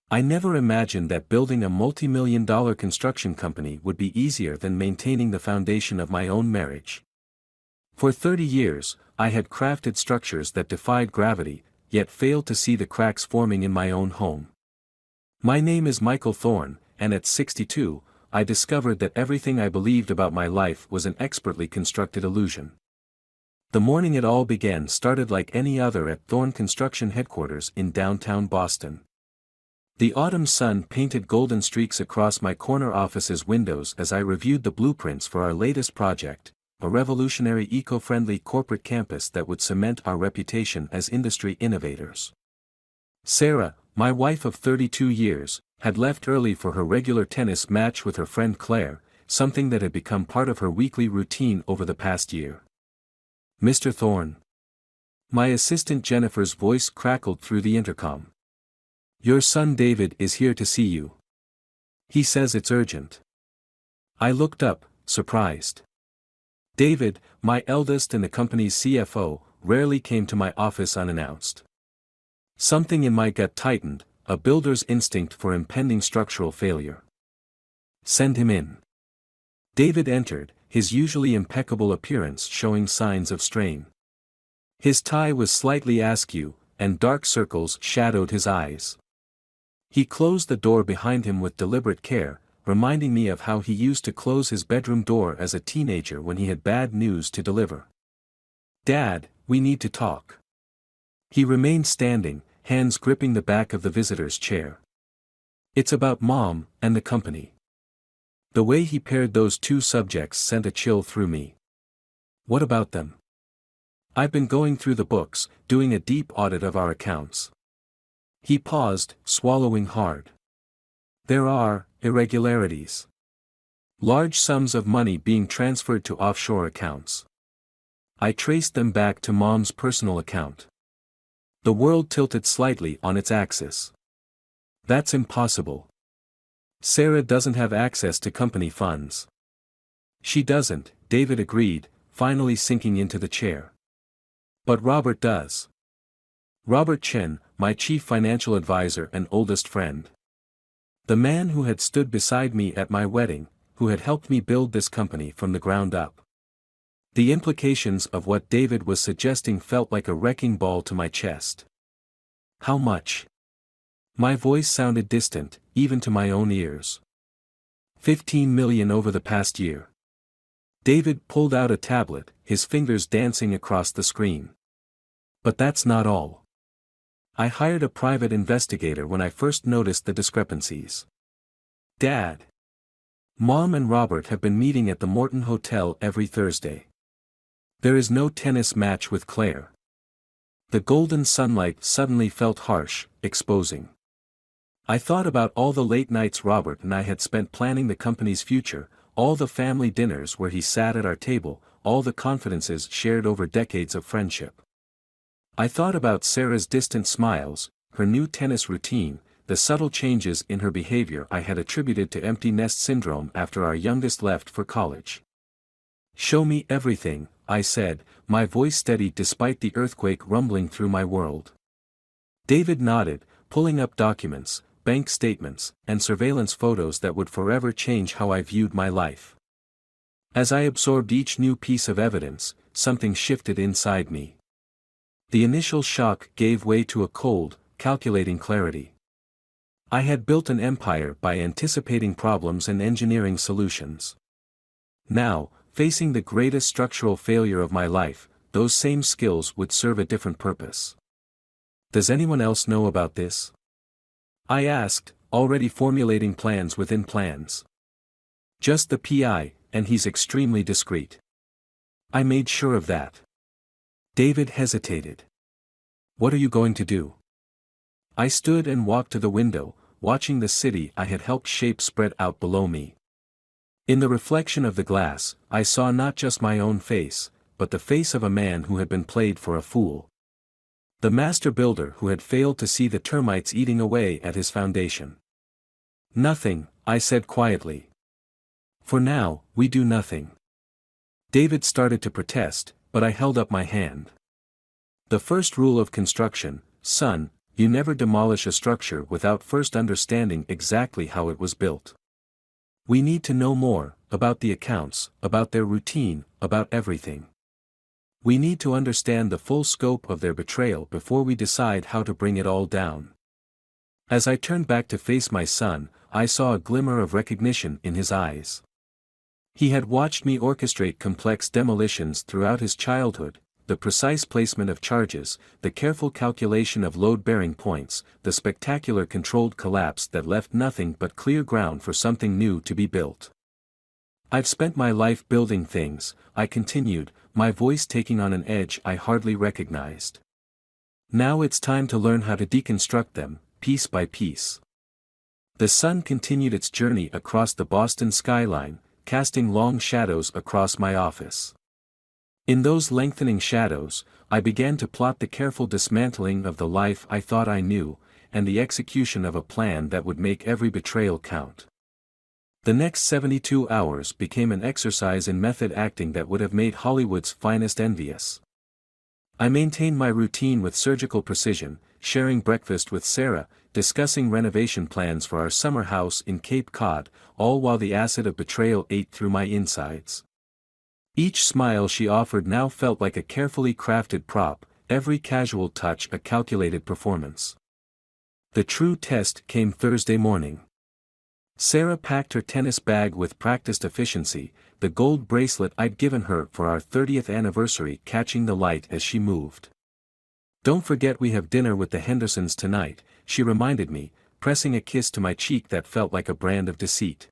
I never imagined that building a multi-million-dollar construction company would be easier than maintaining the foundation of my own marriage. For 30 years, I had crafted structures that defied gravity, yet failed to see the cracks forming in my own home. My name is Michael Thorne, and at 62, I discovered that everything I believed about my life was an expertly constructed illusion. The morning it all began started like any other at Thorne Construction headquarters in downtown Boston. The autumn sun painted golden streaks across my corner office's windows as I reviewed the blueprints for our latest project, a revolutionary eco-friendly corporate campus that would cement our reputation as industry innovators. Sarah, my wife of 32 years, had left early for her regular tennis match with her friend Claire, something that had become part of her weekly routine over the past year. "Mr. Thorne." My assistant Jennifer's voice crackled through the intercom. "Your son David is here to see you. He says it's urgent." I looked up, surprised. David, my eldest and the company's CFO, rarely came to my office unannounced. Something in my gut tightened, a builder's instinct for impending structural failure. "Send him in." David entered, his usually impeccable appearance showing signs of strain. His tie was slightly askew, and dark circles shadowed his eyes. He closed the door behind him with deliberate care, reminding me of how he used to close his bedroom door as a teenager when he had bad news to deliver. "Dad, we need to talk." He remained standing, hands gripping the back of the visitor's chair. "It's about Mom, and the company." The way he paired those two subjects sent a chill through me. "What about them?" "I've been going through the books, doing a deep audit of our accounts." He paused, swallowing hard. "There are irregularities. Large sums of money being transferred to offshore accounts." I traced them back to Mom's personal account. The world tilted slightly on its axis. "That's impossible. Sarah doesn't have access to company funds." "She doesn't," David agreed, finally sinking into the chair. "But Robert does. Robert Chen, my chief financial advisor and oldest friend. The man who had stood beside me at my wedding, who had helped me build this company from the ground up." The implications of what David was suggesting felt like a wrecking ball to my chest. "How much?" My voice sounded distant, even to my own ears. $15 million over the past year." David pulled out a tablet, his fingers dancing across the screen. "But that's not all. I hired a private investigator when I first noticed the discrepancies. Dad. Mom and Robert have been meeting at the Morton Hotel every Thursday. There is no tennis match with Claire." The golden sunlight suddenly felt harsh, exposing. I thought about all the late nights Robert and I had spent planning the company's future, all the family dinners where he sat at our table, all the confidences shared over decades of friendship. I thought about Sarah's distant smiles, her new tennis routine, the subtle changes in her behavior I had attributed to empty nest syndrome after our youngest left for college. "Show me everything," I said, my voice steady despite the earthquake rumbling through my world. David nodded, pulling up documents, bank statements, and surveillance photos that would forever change how I viewed my life. As I absorbed each new piece of evidence, something shifted inside me. The initial shock gave way to a cold, calculating clarity. I had built an empire by anticipating problems and engineering solutions. Now, facing the greatest structural failure of my life, those same skills would serve a different purpose. "Does anyone else know about this?" I asked, already formulating plans within plans. "Just the PI, and he's extremely discreet." I made sure of that. David hesitated. "What are you going to do?" I stood and walked to the window, watching the city I had helped shape spread out below me. In the reflection of the glass, I saw not just my own face, but the face of a man who had been played for a fool. The master builder who had failed to see the termites eating away at his foundation. "Nothing," I said quietly. "For now, we do nothing." David started to protest, but I held up my hand. "The first rule of construction, son, You never demolish a structure without first understanding exactly how it was built. We need to know more, about the accounts, about their routine, about everything. We need to understand the full scope of their betrayal before we decide how to bring it all down. As I turned back to face my son, I saw a glimmer of recognition in his eyes. He had watched me orchestrate complex demolitions throughout his childhood, the precise placement of charges, the careful calculation of load-bearing points, the spectacular controlled collapse that left nothing but clear ground for something new to be built. I've spent my life building things, I continued, my voice taking on an edge I hardly recognized. Now it's time to learn how to deconstruct them, piece by piece. The sun continued its journey across the Boston skyline, casting long shadows across my office. In those lengthening shadows, I began to plot the careful dismantling of the life I thought I knew, and the execution of a plan that would make every betrayal count. The next 72 hours became an exercise in method acting that would have made Hollywood's finest envious. I maintained my routine with surgical precision, sharing breakfast with Sarah, discussing renovation plans for our summer house in Cape Cod, all while the acid of betrayal ate through my insides. Each smile she offered now felt like a carefully crafted prop, every casual touch a calculated performance. The true test came Thursday morning. Sarah packed her tennis bag with practiced efficiency, the gold bracelet I'd given her for our 30th anniversary catching the light as she moved. "Don't forget we have dinner with the Hendersons tonight," she reminded me, pressing a kiss to my cheek that felt like a brand of deceit.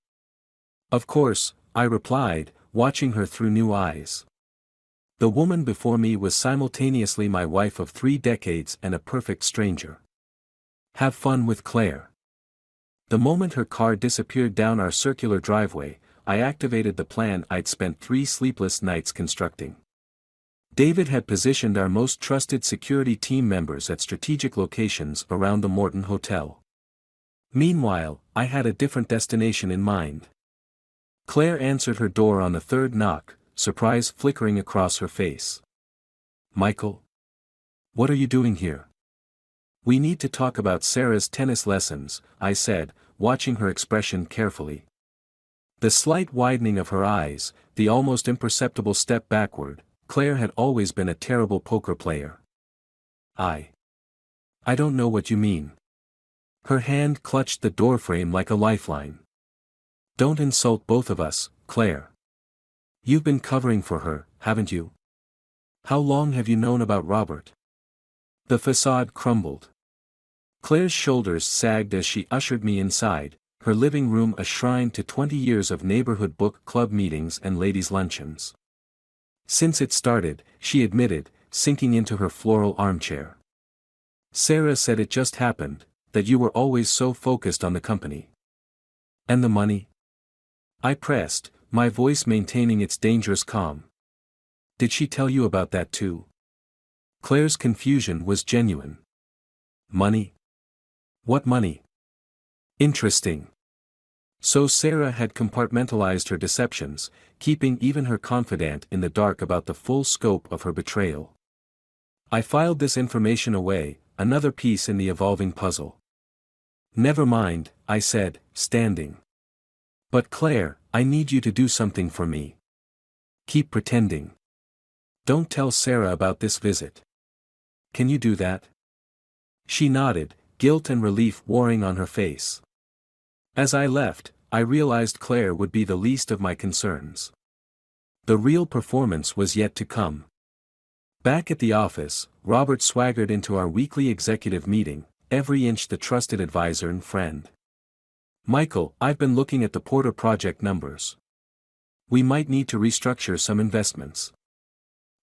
"Of course," I replied, watching her through new eyes. The woman before me was simultaneously my wife of 3 decades and a perfect stranger. "Have fun with Claire." The moment her car disappeared down our circular driveway, I activated the plan I'd spent 3 sleepless nights constructing. David had positioned our most trusted security team members at strategic locations around the Morton Hotel. Meanwhile, I had a different destination in mind. Claire answered her door on the 3rd knock, surprise flickering across her face. "Michael? What are you doing here?" "We need to talk about Sarah's tennis lessons," I said, watching her expression carefully. The slight widening of her eyes, the almost imperceptible step backward, Claire had always been a terrible poker player. I don't know what you mean." Her hand clutched the doorframe like a lifeline. "Don't insult both of us, Claire. You've been covering for her, haven't you? How long have you known about Robert?" The facade crumbled. Claire's shoulders sagged as she ushered me inside, her living room a shrine to 20 years of neighborhood book club meetings and ladies' luncheons. "Since it started," she admitted, sinking into her floral armchair. "Sarah said it just happened, that you were always so focused on the company." "And the money?" I pressed, my voice maintaining its dangerous calm. "Did she tell you about that too?" Claire's confusion was genuine. "Money? What money?" "Interesting." So Sarah had compartmentalized her deceptions, keeping even her confidant in the dark about the full scope of her betrayal. I filed this information away, another piece in the evolving puzzle. "Never mind," I said, standing. "But Claire, I need you to do something for me. Keep pretending. Don't tell Sarah about this visit. Can you do that?" She nodded, guilt and relief warring on her face. As I left, I realized Claire would be the least of my concerns. The real performance was yet to come. Back at the office, Robert swaggered into our weekly executive meeting, every inch the trusted advisor and friend. "Michael, I've been looking at the Porter project numbers. We might need to restructure some investments."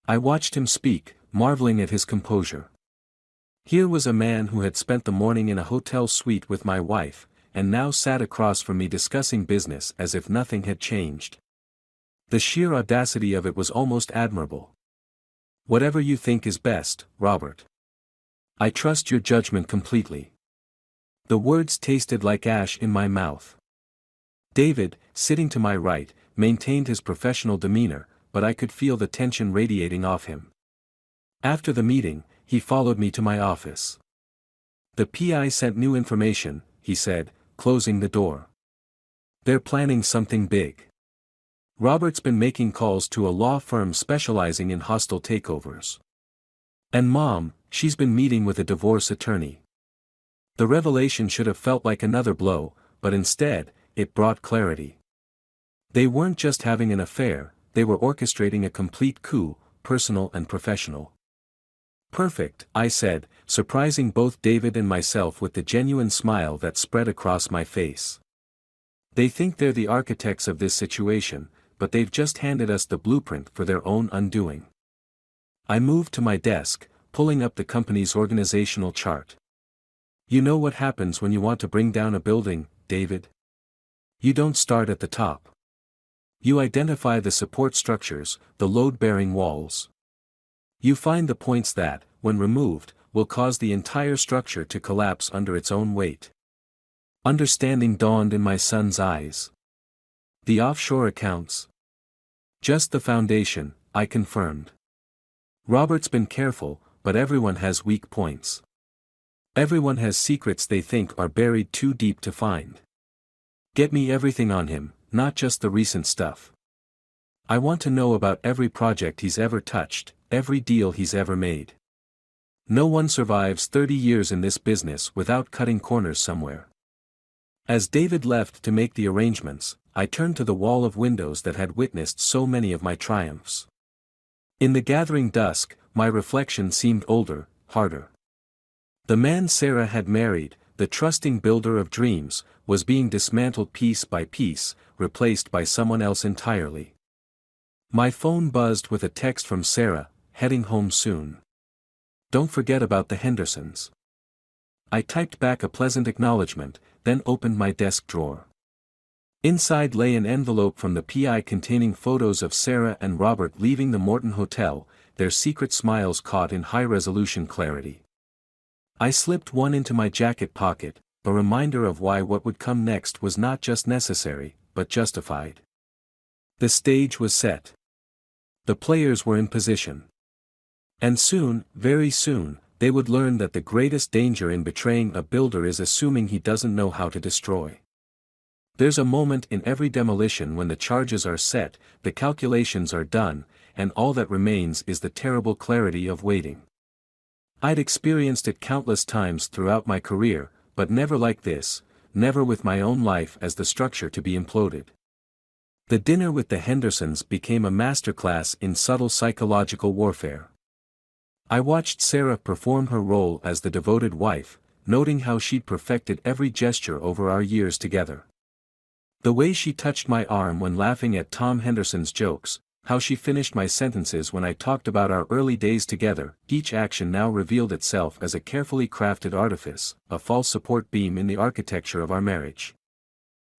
I watched him speak, marveling at his composure. Here was a man who had spent the morning in a hotel suite with my wife, and now sat across from me discussing business as if nothing had changed. The sheer audacity of it was almost admirable. "Whatever you think is best, Robert. I trust your judgment completely." The words tasted like ash in my mouth. David, sitting to my right, maintained his professional demeanor, but I could feel the tension radiating off him. After the meeting, he followed me to my office. The PI sent new information, he said, closing the door. They're planning something big. Robert's been making calls to a law firm specializing in hostile takeovers. And Mom, she's been meeting with a divorce attorney. The revelation should have felt like another blow, but instead, it brought clarity. They weren't just having an affair, they were orchestrating a complete coup, personal and professional. Perfect, I said, surprising both David and myself with the genuine smile that spread across my face. They think they're the architects of this situation, but they've just handed us the blueprint for their own undoing. I moved to my desk, pulling up the company's organizational chart. You know what happens when you want to bring down a building, David? You don't start at the top. You identify the support structures, the load-bearing walls. You find the points that, when removed, will cause the entire structure to collapse under its own weight. Understanding dawned in my son's eyes. The offshore accounts. Just the foundation, I confirmed. Robert's been careful, but everyone has weak points. Everyone has secrets they think are buried too deep to find. Get me everything on him, not just the recent stuff. I want to know about every project he's ever touched, every deal he's ever made. No one survives 30 years in this business without cutting corners somewhere. As David left to make the arrangements, I turned to the wall of windows that had witnessed so many of my triumphs. In the gathering dusk, my reflection seemed older, harder. The man Sarah had married, the trusting builder of dreams, was being dismantled piece by piece, replaced by someone else entirely. My phone buzzed with a text from Sarah, heading home soon. Don't forget about the Hendersons. I typed back a pleasant acknowledgement, then opened my desk drawer. Inside lay an envelope from the PI containing photos of Sarah and Robert leaving the Morton Hotel, their secret smiles caught in high-resolution clarity. I slipped one into my jacket pocket, a reminder of why what would come next was not just necessary, but justified. The stage was set. The players were in position. And soon, very soon, they would learn that the greatest danger in betraying a builder is assuming he doesn't know how to destroy. There's a moment in every demolition when the charges are set, the calculations are done, and all that remains is the terrible clarity of waiting. I'd experienced it countless times throughout my career, but never like this, never with my own life as the structure to be imploded. The dinner with the Hendersons became a masterclass in subtle psychological warfare. I watched Sarah perform her role as the devoted wife, noting how she'd perfected every gesture over our years together. The way she touched my arm when laughing at Tom Henderson's jokes, how she finished my sentences when I talked about our early days together, each action now revealed itself as a carefully crafted artifice, a false support beam in the architecture of our marriage.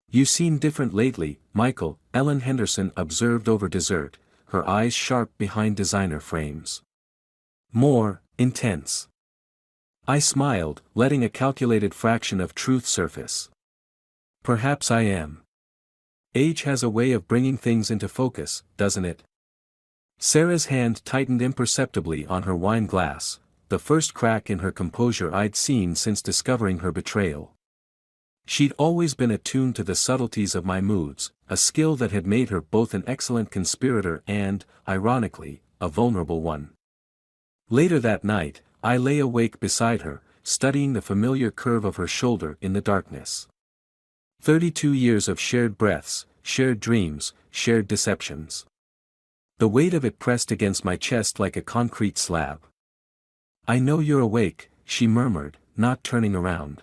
You seem different lately, Michael, Ellen Henderson observed over dessert, her eyes sharp behind designer frames. More intense. I smiled, letting a calculated fraction of truth surface. Perhaps I am. Age has a way of bringing things into focus, doesn't it? Sarah's hand tightened imperceptibly on her wine glass, the first crack in her composure I'd seen since discovering her betrayal. She'd always been attuned to the subtleties of my moods, a skill that had made her both an excellent conspirator and, ironically, a vulnerable one. Later that night, I lay awake beside her, studying the familiar curve of her shoulder in the darkness. 32 years of shared breaths, shared dreams, shared deceptions. The weight of it pressed against my chest like a concrete slab. I know you're awake, she murmured, not turning around.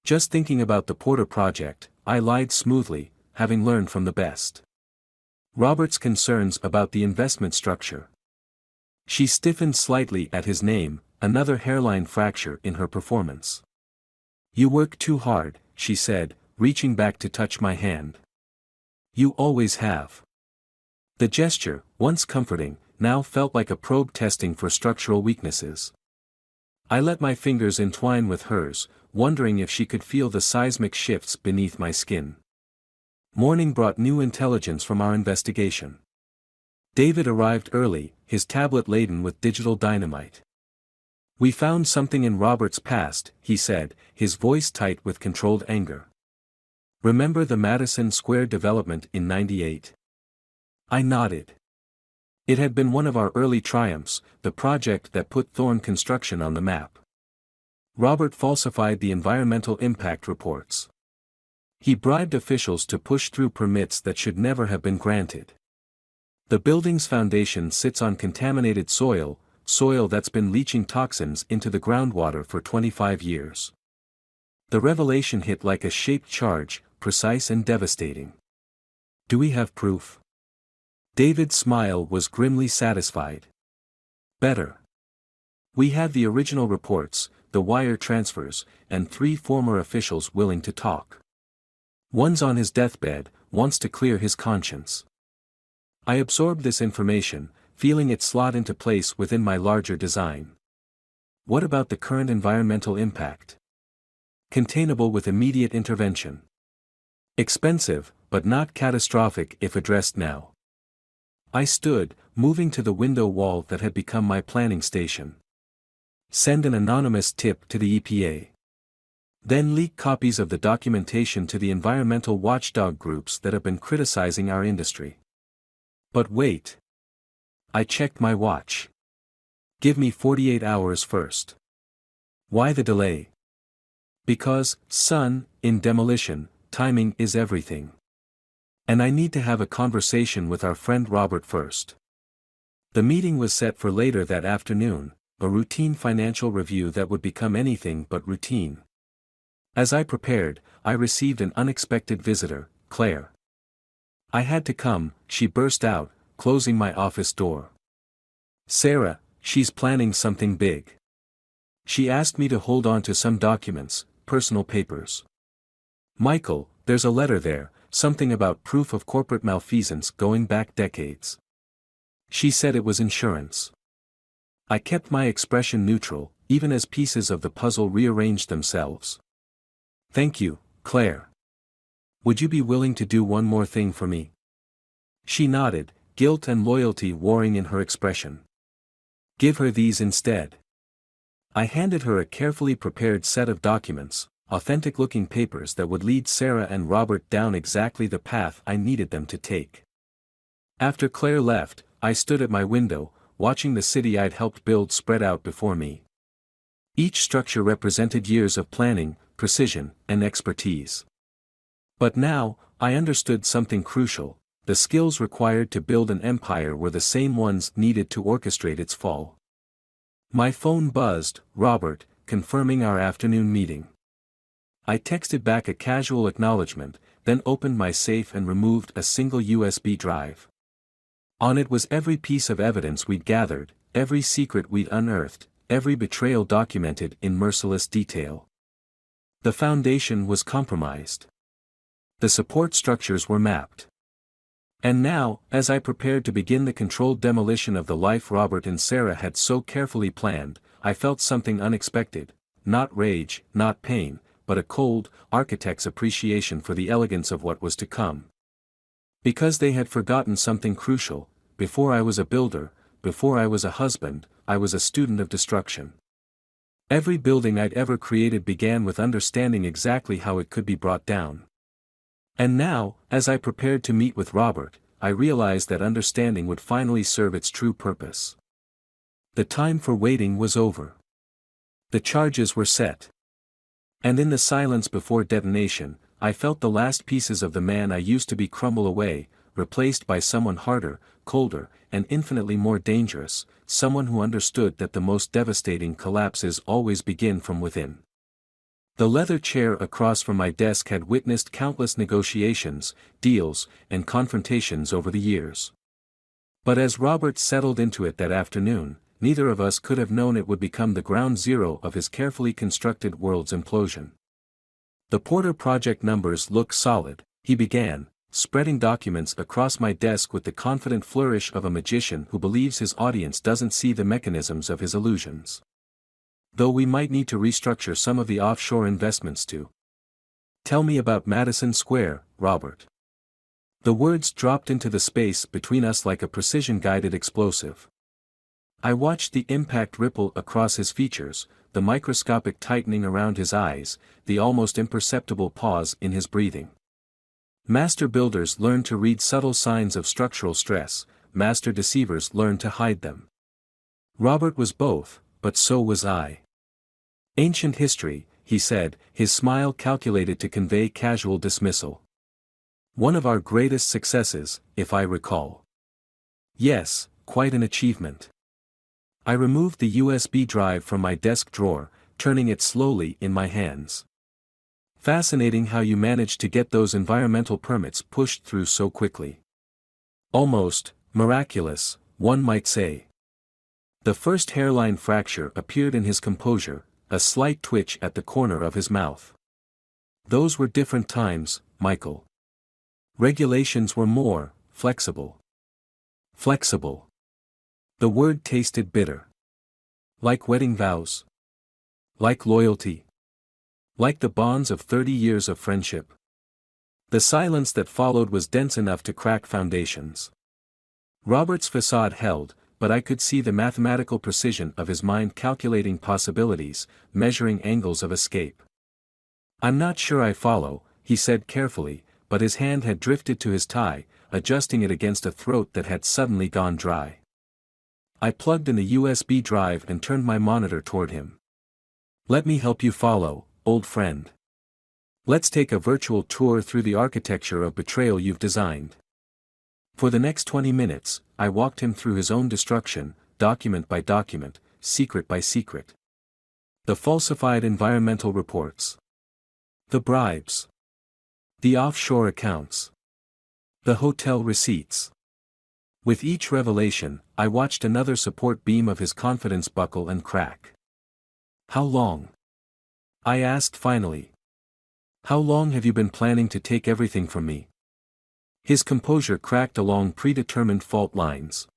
Just thinking about the Porter project, I lied smoothly, having learned from the best. Robert's concerns about the investment structure. She stiffened slightly at his name, another hairline fracture in her performance. You work too hard, she said, reaching back to touch my hand. You always have. The gesture, once comforting, now felt like a probe testing for structural weaknesses. I let my fingers entwine with hers, wondering if she could feel the seismic shifts beneath my skin. Morning brought new intelligence from our investigation. David arrived early, his tablet laden with digital dynamite. "We found something in Robert's past," he said, his voice tight with controlled anger. "Remember the Madison Square development in '98? I nodded. It had been one of our early triumphs, the project that put Thorne Construction on the map. Robert falsified the environmental impact reports. He bribed officials to push through permits that should never have been granted. The building's foundation sits on contaminated soil that's been leaching toxins into the groundwater for 25 years. The revelation hit like a shaped charge, precise and devastating. Do we have proof?" David's smile was grimly satisfied. "Better. We have the original reports, the wire transfers, and 3 former officials willing to talk. One's on his deathbed, wants to clear his conscience." I absorbed this information, feeling it slot into place within my larger design. What about the current environmental impact? Containable with immediate intervention. Expensive, but not catastrophic if addressed now. I stood, moving to the window wall that had become my planning station. Send an anonymous tip to the EPA. Then leak copies of the documentation to the environmental watchdog groups that have been criticizing our industry. But wait. I checked my watch. Give me 48 hours first. Why the delay? Because, son, in demolition, timing is everything. And I need to have a conversation with our friend Robert first. The meeting was set for later that afternoon, a routine financial review that would become anything but routine. As I prepared, I received an unexpected visitor, Claire. "I had to come," she burst out, closing my office door. "Sarah, she's planning something big. She asked me to hold on to some documents, personal papers. Michael, there's a letter there, something about proof of corporate malfeasance going back decades. She said it was insurance." I kept my expression neutral, even as pieces of the puzzle rearranged themselves. "Thank you, Claire. Would you be willing to do one more thing for me?" She nodded, guilt and loyalty warring in her expression. "Give her these instead." I handed her a carefully prepared set of documents, authentic-looking papers that would lead Sarah and Robert down exactly the path I needed them to take. After Claire left, I stood at my window, watching the city I'd helped build spread out before me. Each structure represented years of planning, precision, and expertise. But now, I understood something crucial: the skills required to build an empire were the same ones needed to orchestrate its fall. My phone buzzed, Robert, confirming our afternoon meeting. I texted back a casual acknowledgement, then opened my safe and removed a single USB drive. On it was every piece of evidence we'd gathered, every secret we'd unearthed, every betrayal documented in merciless detail. The foundation was compromised. The support structures were mapped. And now, as I prepared to begin the controlled demolition of the life Robert and Sarah had so carefully planned, I felt something unexpected: not rage, not pain, but a cold, architect's appreciation for the elegance of what was to come. Because they had forgotten something crucial: before I was a builder, before I was a husband, I was a student of destruction. Every building I'd ever created began with understanding exactly how it could be brought down. And now, as I prepared to meet with Robert, I realized that understanding would finally serve its true purpose. The time for waiting was over. The charges were set. And in the silence before detonation, I felt the last pieces of the man I used to be crumble away, replaced by someone harder, colder, and infinitely more dangerous, someone who understood that the most devastating collapses always begin from within. The leather chair across from my desk had witnessed countless negotiations, deals, and confrontations over the years. But as Robert settled into it that afternoon, neither of us could have known it would become the ground zero of his carefully constructed world's implosion. "The Porter Project numbers look solid," he began, spreading documents across my desk with the confident flourish of a magician who believes his audience doesn't see the mechanisms of his illusions. "Though we might need to restructure some of the offshore investments too." "Tell me about Madison Square, Robert." The words dropped into the space between us like a precision-guided explosive. I watched the impact ripple across his features, the microscopic tightening around his eyes, the almost imperceptible pause in his breathing. Master builders learn to read subtle signs of structural stress, master deceivers learn to hide them. Robert was both, but so was I. Ancient history, he said, his smile calculated to convey casual dismissal. One of our greatest successes, if I recall. Yes, quite an achievement. I removed the USB drive from my desk drawer, turning it slowly in my hands. Fascinating how you managed to get those environmental permits pushed through so quickly. Almost miraculous, one might say. The first hairline fracture appeared in his composure, a slight twitch at the corner of his mouth. Those were different times, Michael. Regulations were more flexible. Flexible. The word tasted bitter. Like wedding vows. Like loyalty. Like the bonds of 30 years of friendship. The silence that followed was dense enough to crack foundations. Robert's facade held, but I could see the mathematical precision of his mind calculating possibilities, measuring angles of escape. "I'm not sure I follow," he said carefully, but his hand had drifted to his tie, adjusting it against a throat that had suddenly gone dry. I plugged in the USB drive and turned my monitor toward him. "Let me help you follow, old friend. Let's take a virtual tour through the architecture of betrayal you've designed." For the next 20 minutes, I walked him through his own destruction, document by document, secret by secret. The falsified environmental reports. The bribes. The offshore accounts. The hotel receipts. With each revelation, I watched another support beam of his confidence buckle and crack. "How long?" I asked finally. "How long have you been planning to take everything from me?" His composure cracked along predetermined fault lines.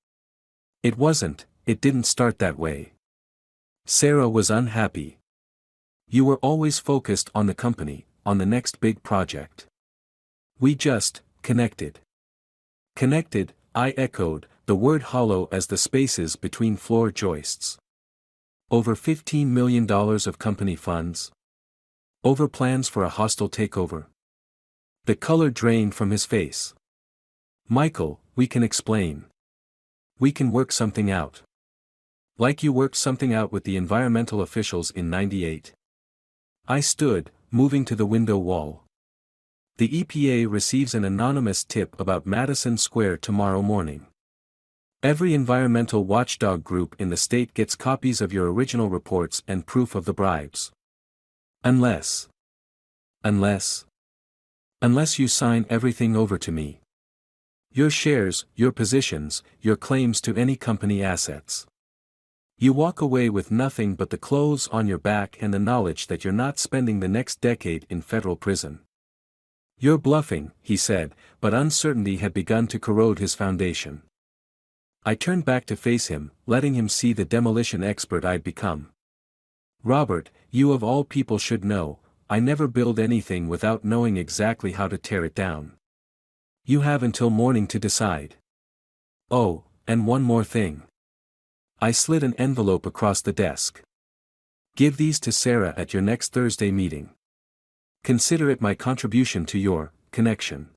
It didn't start that way. Sarah was unhappy. You were always focused on the company, on the next big project. We just connected. Connected, I echoed, the word hollow as the spaces between floor joists. Over $15 million of company funds. Over plans for a hostile takeover. The color drained from his face. "Michael, we can explain. We can work something out. Like you worked something out with the environmental officials in '98. I stood, moving to the window wall. "The EPA receives an anonymous tip about Madison Square tomorrow morning. Every environmental watchdog group in the state gets copies of your original reports and proof of the bribes. Unless you sign everything over to me. Your shares, your positions, your claims to any company assets. You walk away with nothing but the clothes on your back and the knowledge that you're not spending the next decade in federal prison." "You're bluffing," he said, but uncertainty had begun to corrode his foundation. I turned back to face him, letting him see the demolition expert I'd become. "Robert, you of all people should know, I never build anything without knowing exactly how to tear it down. You have until morning to decide. Oh, and one more thing." I slid an envelope across the desk. "Give these to Sarah at your next Thursday meeting. Consider it my contribution to your connection."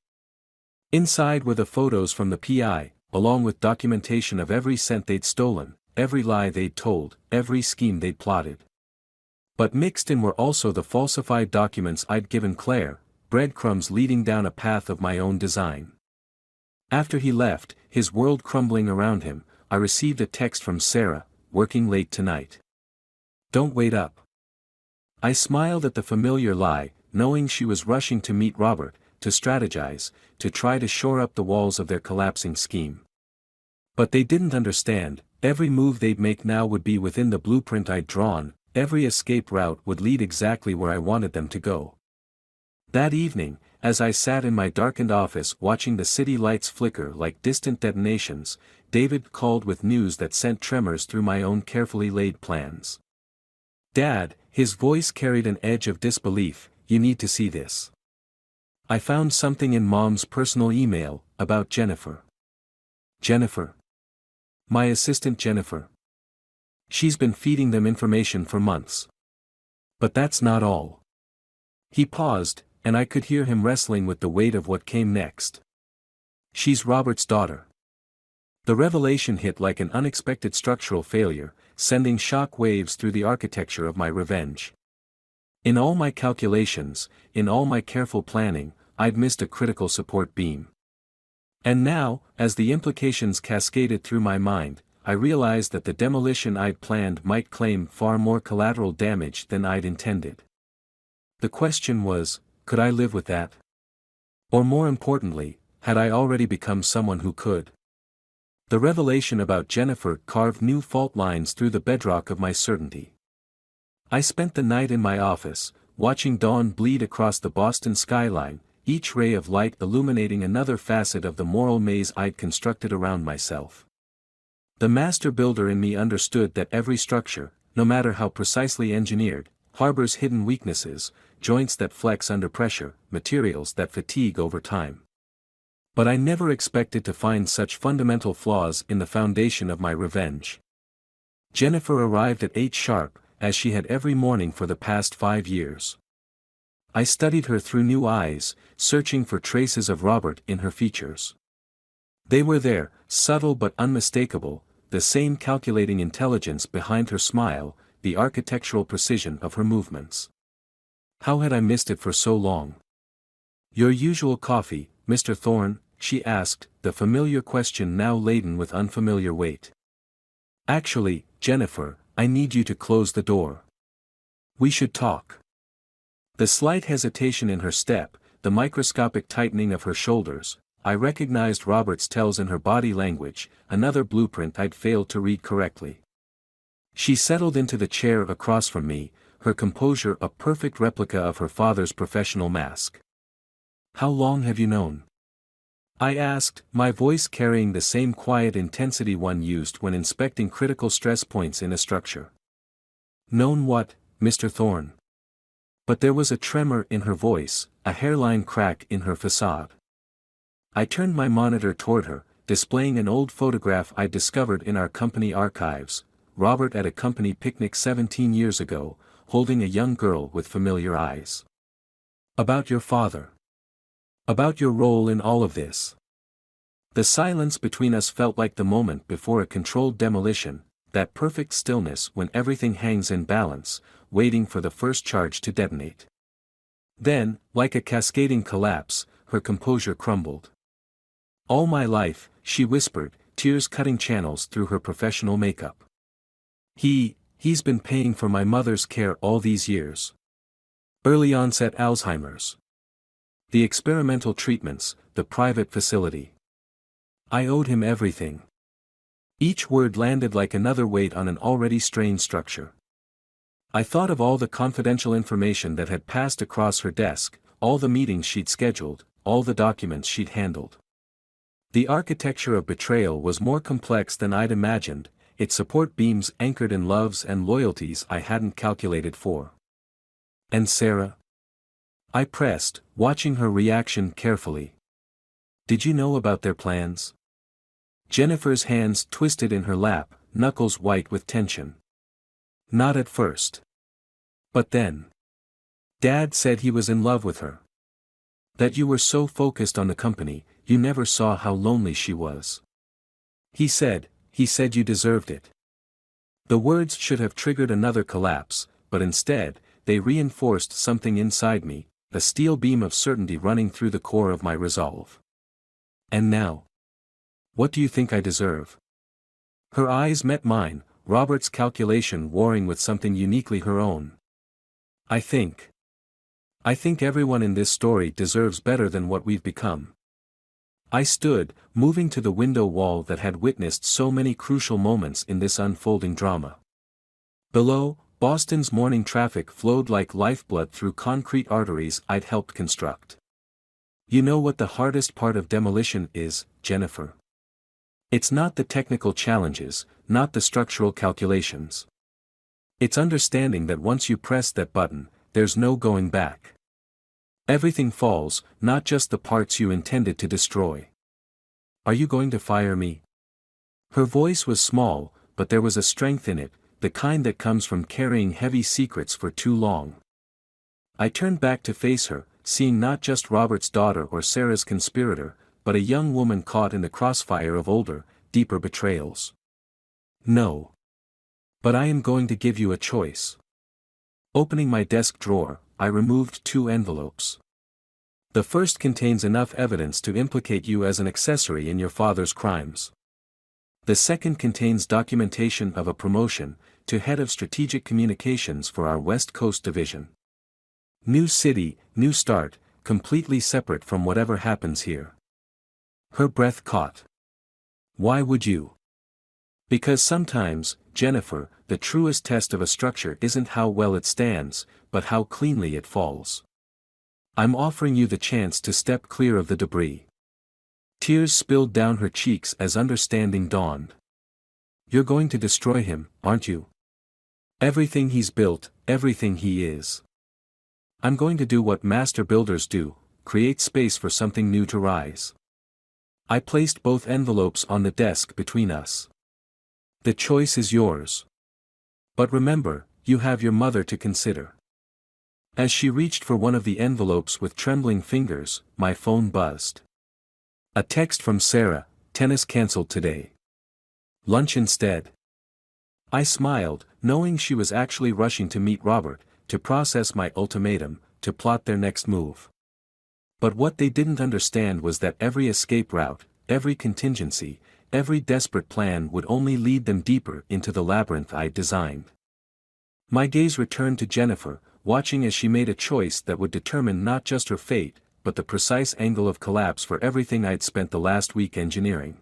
Inside were the photos from the PI, along with documentation of every cent they'd stolen, every lie they'd told, every scheme they'd plotted. But mixed in were also the falsified documents I'd given Claire, breadcrumbs leading down a path of my own design. After he left, his world crumbling around him, I received a text from Sarah, "Working late tonight. Don't wait up." I smiled at the familiar lie, knowing she was rushing to meet Robert, to strategize, to try to shore up the walls of their collapsing scheme. But they didn't understand, every move they'd make now would be within the blueprint I'd drawn, every escape route would lead exactly where I wanted them to go. That evening, as I sat in my darkened office watching the city lights flicker like distant detonations, David called with news that sent tremors through my own carefully laid plans. "Dad," his voice carried an edge of disbelief, "you need to see this. I found something in Mom's personal email, about Jennifer." "Jennifer? My assistant Jennifer?" She's been feeding them information for months. But that's not all. He paused, and I could hear him wrestling with the weight of what came next. She's Robert's daughter. The revelation hit like an unexpected structural failure, sending shock waves through the architecture of my revenge. In all my calculations, in all my careful planning, I'd missed a critical support beam. And now, as the implications cascaded through my mind, I realized that the demolition I'd planned might claim far more collateral damage than I'd intended. The question was, could I live with that? Or more importantly, had I already become someone who could? The revelation about Jennifer carved new fault lines through the bedrock of my certainty. I spent the night in my office, watching dawn bleed across the Boston skyline, each ray of light illuminating another facet of the moral maze I'd constructed around myself. The master builder in me understood that every structure, no matter how precisely engineered, harbors hidden weaknesses, joints that flex under pressure, materials that fatigue over time. But I never expected to find such fundamental flaws in the foundation of my revenge. Jennifer arrived at 8 sharp, as she had every morning for the past 5 years. I studied her through new eyes, searching for traces of Robert in her features. They were there, subtle but unmistakable, the same calculating intelligence behind her smile, the architectural precision of her movements. How had I missed it for so long? "Your usual coffee, Mr. Thorne?" she asked, the familiar question now laden with unfamiliar weight. "Actually, Jennifer, I need you to close the door. We should talk." The slight hesitation in her step, the microscopic tightening of her shoulders, I recognized Robert's tells in her body language, another blueprint I'd failed to read correctly. She settled into the chair across from me, her composure a perfect replica of her father's professional mask. "How long have you known?" I asked, my voice carrying the same quiet intensity one used when inspecting critical stress points in a structure. "Known what, Mr. Thorne?" But there was a tremor in her voice, a hairline crack in her facade. I turned my monitor toward her, displaying an old photograph I'd discovered in our company archives, Robert at a company picnic 17 years ago, holding a young girl with familiar eyes. "About your father. About your role in all of this." The silence between us felt like the moment before a controlled demolition, that perfect stillness when everything hangs in balance, waiting for the first charge to detonate. Then, like a cascading collapse, her composure crumbled. "All my life," she whispered, tears cutting channels through her professional makeup. He's been paying for my mother's care all these years. Early onset Alzheimer's. The experimental treatments, the private facility. I owed him everything." Each word landed like another weight on an already strained structure. I thought of all the confidential information that had passed across her desk, all the meetings she'd scheduled, all the documents she'd handled. The architecture of Betrayal was more complex than I'd imagined, its support beams anchored in loves and loyalties I hadn't calculated for. "And Sarah?" I pressed, watching her reaction carefully. "Did you know about their plans?" Jennifer's hands twisted in her lap, knuckles white with tension. "Not at first. But then. Dad said he was in love with her. That you were so focused on the company, you never saw how lonely she was. He said you deserved it." The words should have triggered another collapse, but instead, they reinforced something inside me, a steel beam of certainty running through the core of my resolve. "And now? What do you think I deserve?" Her eyes met mine, Robert's calculation warring with something uniquely her own. I think everyone in this story deserves better than what we've become." I stood, moving to the window wall that had witnessed so many crucial moments in this unfolding drama. Below, Boston's morning traffic flowed like lifeblood through concrete arteries I'd helped construct. "You know what the hardest part of demolition is, Jennifer? It's not the technical challenges, not the structural calculations. It's understanding that once you press that button, there's no going back. Everything falls, not just the parts you intended to destroy. Are you going to fire me?" Her voice was small, but there was a strength in it, the kind that comes from carrying heavy secrets for too long. I turned back to face her, seeing not just Robert's daughter or Sarah's conspirator, but a young woman caught in the crossfire of older, deeper betrayals. No. But I am going to give you a choice. Opening my desk drawer, I removed 2 envelopes. The first contains enough evidence to implicate you as an accessory in your father's crimes. The second contains documentation of a promotion to head of strategic communications for our West Coast division. New city, new start, completely separate from whatever happens here. Her breath caught. Why would you? Because sometimes, Jennifer, the truest test of a structure isn't how well it stands, but how cleanly it falls. I'm offering you the chance to step clear of the debris. Tears spilled down her cheeks as understanding dawned. You're going to destroy him, aren't you? Everything he's built, everything he is. I'm going to do what master builders do, create space for something new to rise. I placed both envelopes on the desk between us. The choice is yours. But remember, you have your mother to consider. As she reached for one of the envelopes with trembling fingers, my phone buzzed. A text from Sarah: tennis cancelled today. Lunch instead. I smiled, knowing she was actually rushing to meet Robert, to process my ultimatum, to plot their next move. But what they didn't understand was that every escape route, every contingency, every desperate plan would only lead them deeper into the labyrinth I'd designed. My gaze returned to Jennifer, watching as she made a choice that would determine not just her fate, but the precise angle of collapse for everything I'd spent the last week engineering.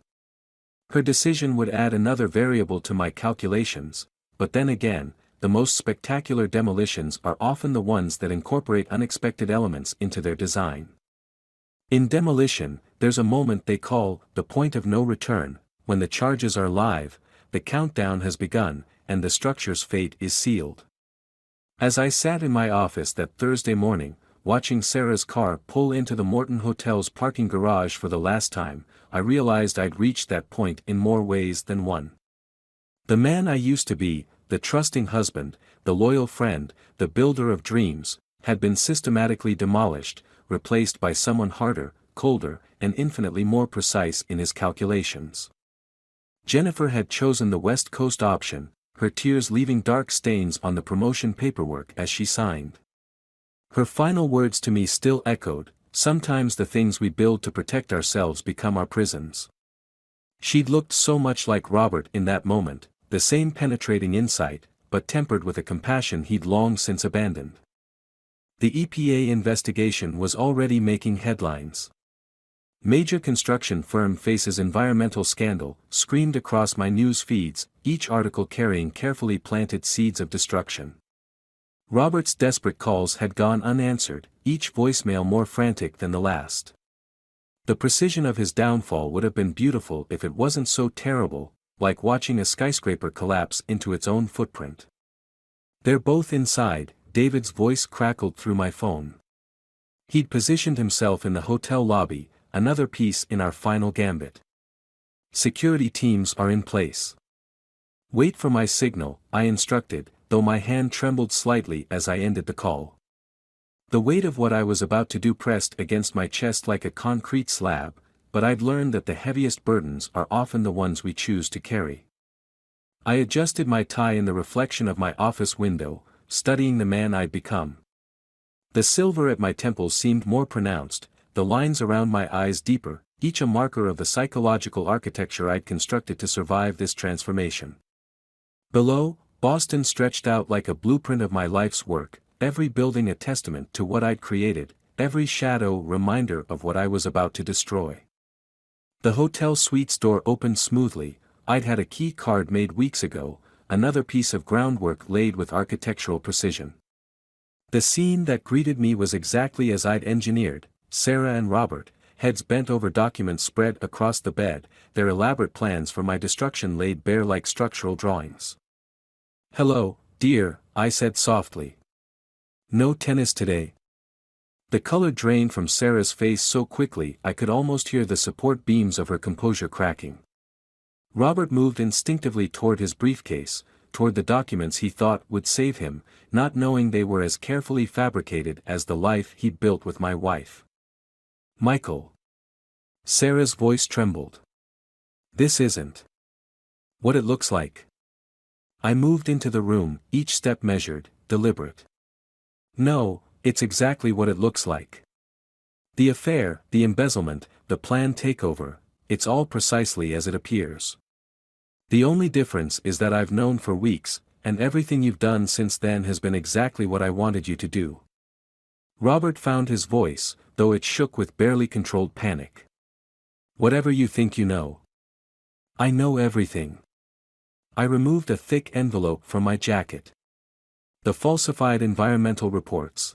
Her decision would add another variable to my calculations, but then again, the most spectacular demolitions are often the ones that incorporate unexpected elements into their design. In demolition, there's a moment they call the point of no return, when the charges are live, the countdown has begun, and the structure's fate is sealed. As I sat in my office that Thursday morning, watching Sarah's car pull into the Morton Hotel's parking garage for the last time, I realized I'd reached that point in more ways than one. The man I used to be, the trusting husband, the loyal friend, the builder of dreams, had been systematically demolished, replaced by someone harder, colder, and infinitely more precise in his calculations. Jennifer had chosen the West Coast option, her tears leaving dark stains on the promotion paperwork as she signed. Her final words to me still echoed, "Sometimes the things we build to protect ourselves become our prisons." She'd looked so much like Robert in that moment, the same penetrating insight, but tempered with a compassion he'd long since abandoned. The EPA investigation was already making headlines. "Major construction firm faces environmental scandal," screamed across my news feeds, each article carrying carefully planted seeds of destruction. Robert's desperate calls had gone unanswered, each voicemail more frantic than the last. The precision of his downfall would have been beautiful if it wasn't so terrible, like watching a skyscraper collapse into its own footprint. "They're both inside," David's voice crackled through my phone. He'd positioned himself in the hotel lobby, another piece in our final gambit. "Security teams are in place." "Wait for my signal," I instructed, though my hand trembled slightly as I ended the call. The weight of what I was about to do pressed against my chest like a concrete slab, but I'd learned that the heaviest burdens are often the ones we choose to carry. I adjusted my tie in the reflection of my office window, studying the man I'd become. The silver at my temples seemed more pronounced, the lines around my eyes deeper, each a marker of the psychological architecture I'd constructed to survive this transformation. Below, Boston stretched out like a blueprint of my life's work, every building a testament to what I'd created, every shadow a reminder of what I was about to destroy. The hotel suite's door opened smoothly. I'd had a key card made weeks ago, another piece of groundwork laid with architectural precision. The scene that greeted me was exactly as I'd engineered: Sarah and Robert, heads bent over documents spread across the bed, their elaborate plans for my destruction laid bare like structural drawings. "Hello, dear," I said softly. "No tennis today?" The color drained from Sarah's face so quickly I could almost hear the support beams of her composure cracking. Robert moved instinctively toward his briefcase, toward the documents he thought would save him, not knowing they were as carefully fabricated as the life he'd built with my wife. Michael. Sarah's voice trembled. This isn't what it looks like. I moved into the room, each step measured, deliberate. No, it's exactly what it looks like. The affair, the embezzlement, the planned takeover, it's all precisely as it appears. The only difference is that I've known for weeks, and everything you've done since then has been exactly what I wanted you to do. Robert found his voice, though it shook with barely controlled panic. Whatever you think you know. I know everything. I removed a thick envelope from my jacket. The falsified environmental reports.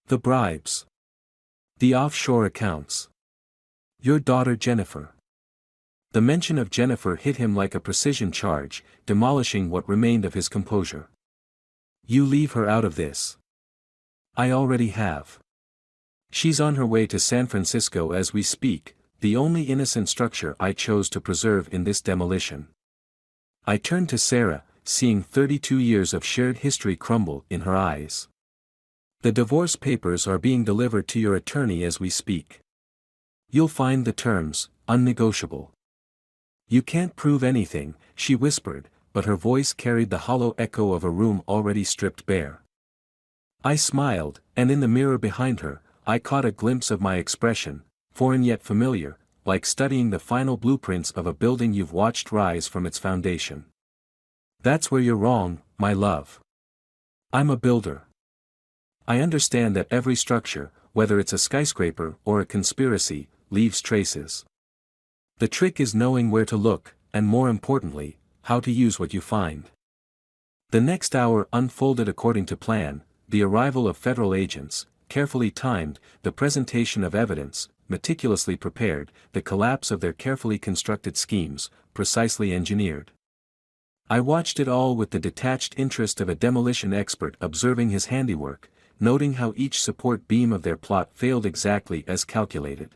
The bribes. The offshore accounts. Your daughter Jennifer. The mention of Jennifer hit him like a precision charge, demolishing what remained of his composure. You leave her out of this. I already have. She's on her way to San Francisco as we speak, the only innocent structure I chose to preserve in this demolition. I turned to Sarah, seeing 32 years of shared history crumble in her eyes. The divorce papers are being delivered to your attorney as we speak. You'll find the terms unnegotiable. You can't prove anything, she whispered, but her voice carried the hollow echo of a room already stripped bare. I smiled, and in the mirror behind her, I caught a glimpse of my expression, foreign yet familiar, like studying the final blueprints of a building you've watched rise from its foundation. That's where you're wrong, my love. I'm a builder. I understand that every structure, whether it's a skyscraper or a conspiracy, leaves traces. The trick is knowing where to look, and more importantly, how to use what you find. The next hour unfolded according to plan, the arrival of federal agents, carefully timed, the presentation of evidence, meticulously prepared, the collapse of their carefully constructed schemes, precisely engineered. I watched it all with the detached interest of a demolition expert observing his handiwork, noting how each support beam of their plot failed exactly as calculated.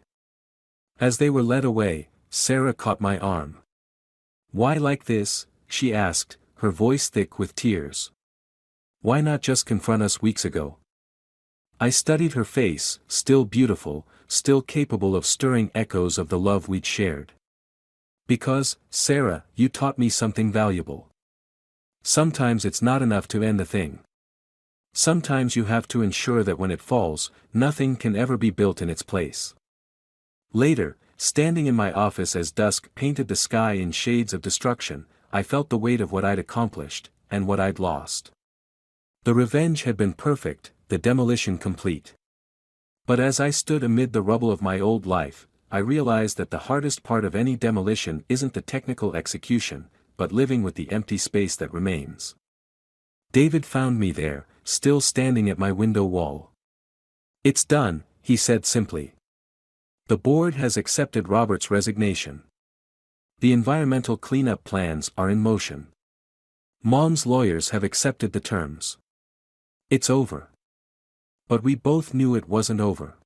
As they were led away, Sarah caught my arm. Why like this? She asked, her voice thick with tears. Why not just confront us weeks ago? I studied her face, still beautiful, still capable of stirring echoes of the love we'd shared. Because, Sarah, you taught me something valuable. Sometimes it's not enough to end a thing. Sometimes you have to ensure that when it falls, nothing can ever be built in its place. Later, standing in my office as dusk painted the sky in shades of destruction, I felt the weight of what I'd accomplished, and what I'd lost. The revenge had been perfect, the demolition complete. But as I stood amid the rubble of my old life, I realized that the hardest part of any demolition isn't the technical execution, but living with the empty space that remains. David found me there, still standing at my window wall. It's done, he said simply. The board has accepted Robert's resignation. The environmental cleanup plans are in motion. Mom's lawyers have accepted the terms. It's over. But we both knew it wasn't over.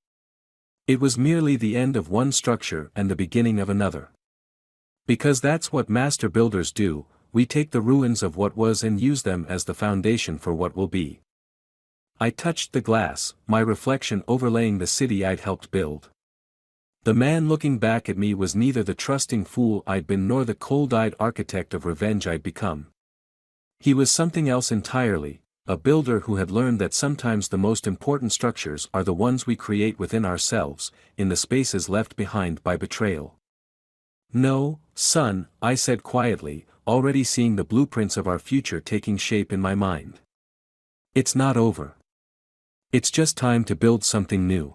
It was merely the end of one structure and the beginning of another. Because that's what master builders do, we take the ruins of what was and use them as the foundation for what will be. I touched the glass, my reflection overlaying the city I'd helped build. The man looking back at me was neither the trusting fool I'd been nor the cold-eyed architect of revenge I'd become. He was something else entirely, a builder who had learned that sometimes the most important structures are the ones we create within ourselves, in the spaces left behind by betrayal. No, son, I said quietly, already seeing the blueprints of our future taking shape in my mind. It's not over. It's just time to build something new.